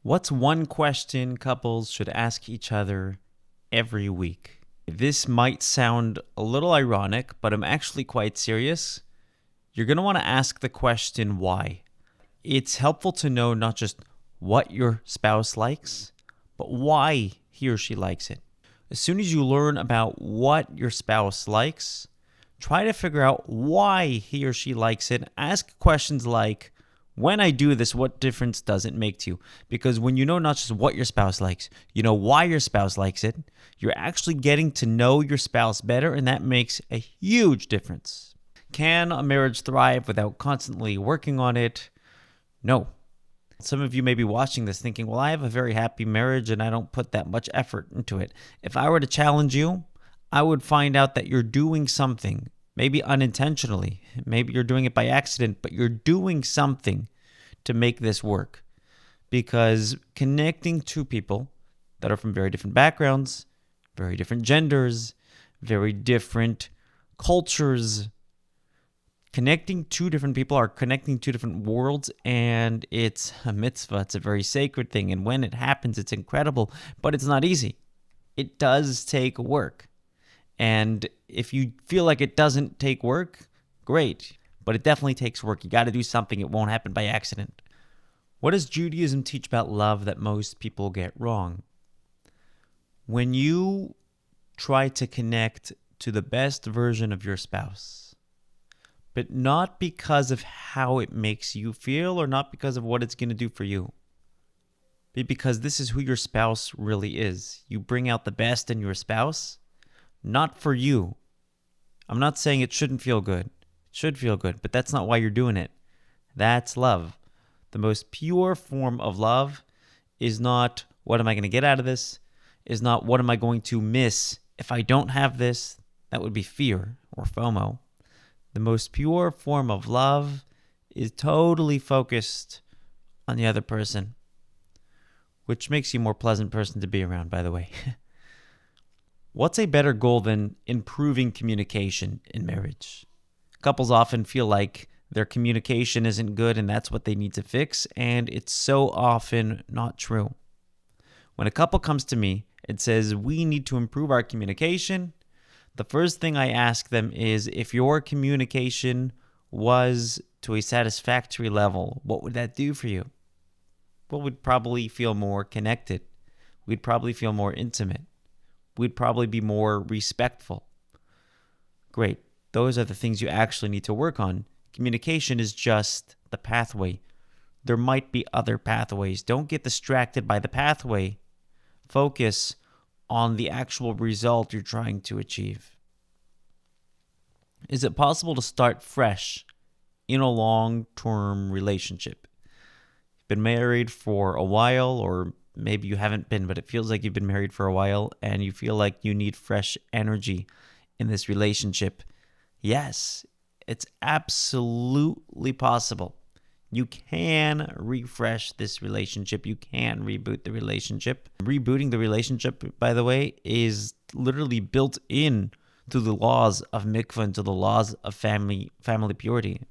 What's one question couples should ask each other every week? This might sound a little ironic, but I'm actually quite serious. You're going to want to ask the question, why? It's helpful to know not just what your spouse likes, but why he or she likes it. As soon as you learn about what your spouse likes, try to figure out why he or she likes it. Ask questions like, when I do this, what difference does it make to you? Because when you know not just what your spouse likes, you know why your spouse likes it, you're actually getting to know your spouse better, and that makes a huge difference. Can a marriage thrive without constantly working on it? No. Some of you may be watching this thinking, well, I have a very happy marriage and I don't put that much effort into it. If I were to challenge you, I would find out that you're doing something, maybe unintentionally, maybe you're doing it by accident, but you're doing something to make this work. Because connecting two people that are from very different backgrounds, very different genders, very different cultures, connecting two different people are connecting two different worlds, and it's a mitzvah. It's a very sacred thing. And when it happens, it's incredible, but it's not easy. It does take work. And if you feel like it doesn't take work, great. But it definitely takes work. You got to do something. It won't happen by accident. What does Judaism teach about love that most people get wrong? When you try to connect to the best version of your spouse, but not because of how it makes you feel or not because of what it's going to do for you, but because this is who your spouse really is. You bring out the best in your spouse, not for you. I'm not saying it shouldn't feel good. It should feel good, but that's not why you're doing it. That's love. The most pure form of love is not, what am I going to get out of this? Is not, what am I going to miss if I don't have this? That would be fear or FOMO. The most pure form of love is totally focused on the other person, which makes you a more pleasant person to be around, by the way. What's a better goal than improving communication in marriage? Couples often feel like their communication isn't good and that's what they need to fix, and it's so often not true. When a couple comes to me and says, we need to improve our communication, the first thing I ask them is, if your communication was to a satisfactory level, what would that do for you? Well, we'd probably feel more connected. We'd probably feel more intimate. We'd probably be more respectful. Great. Those are the things you actually need to work on. Communication is just the pathway. There might be other pathways. Don't get distracted by the pathway. Focus on the actual result you're trying to achieve. Is it possible to start fresh in a long-term relationship? You've been married for a while, or maybe you haven't been, but it feels like you've been married for a while and you feel like you need fresh energy in this relationship. Yes, it's absolutely possible. You can refresh this relationship. You can reboot the relationship. Rebooting the relationship, by the way, is literally built in to the laws of mikvah and to the laws of family purity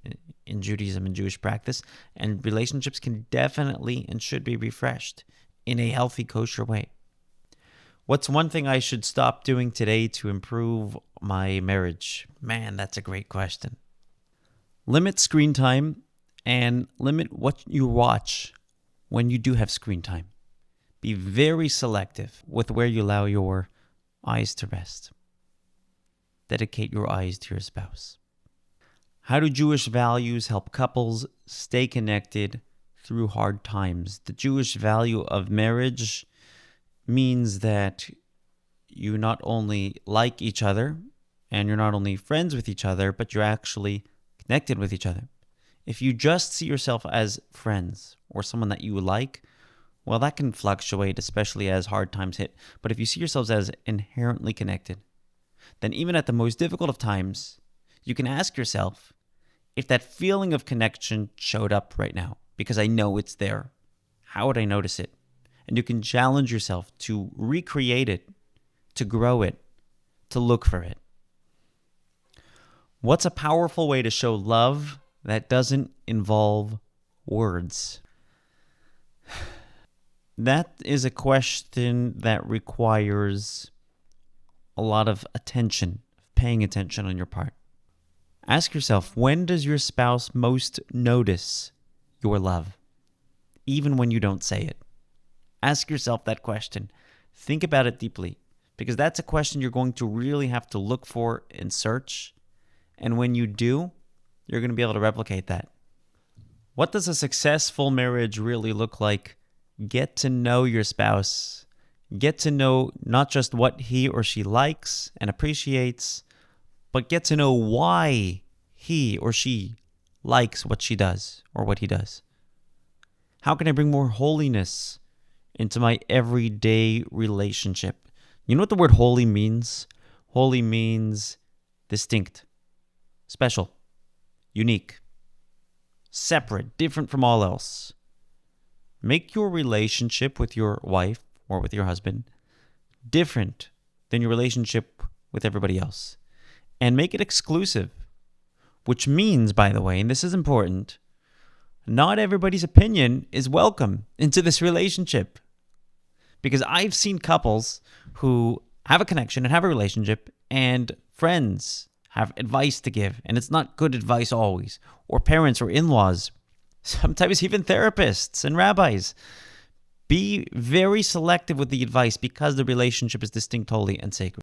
in Judaism and Jewish practice. And relationships can definitely and should be refreshed in a healthy, kosher way. What's one thing I should stop doing today to improve my marriage? Man, that's a great question. Limit screen time and limit what you watch when you do have screen time. Be very selective with where you allow your eyes to rest. Dedicate your eyes to your spouse. How do Jewish values help couples stay connected through hard times? The Jewish value of marriage means that you not only like each other and you're not only friends with each other, but you're actually connected with each other. If you just see yourself as friends or someone that you like, well, that can fluctuate, especially as hard times hit. But if you see yourselves as inherently connected, then even at the most difficult of times, you can ask yourself if that feeling of connection showed up right now, because I know it's there. How would I notice it? And you can challenge yourself to recreate it, to grow it, to look for it. What's a powerful way to show love that doesn't involve words? That is a question that requires a lot of attention, paying attention on your part. Ask yourself, when does your spouse most notice your love, even when you don't say it? Ask yourself that question. Think about it deeply, because that's a question you're going to really have to look for and search. And when you do, you're going to be able to replicate that. What does a successful marriage really look like? Get to know your spouse. Get to know not just what he or she likes and appreciates, but get to know why he or she likes what she does or what he does. How can I bring more holiness into my everyday relationship? You know what the word holy means? Holy means distinct, special, unique, separate, different from all else. Make your relationship with your wife or with your husband different than your relationship with everybody else. And make it exclusive, which means, by the way, and this is important, not everybody's opinion is welcome into this relationship. Because I've seen couples who have a connection and have a relationship, and friends have advice to give, and it's not good advice always, or parents or in-laws, sometimes even therapists and rabbis. Be very selective with the advice because the relationship is distinct, holy, and sacred.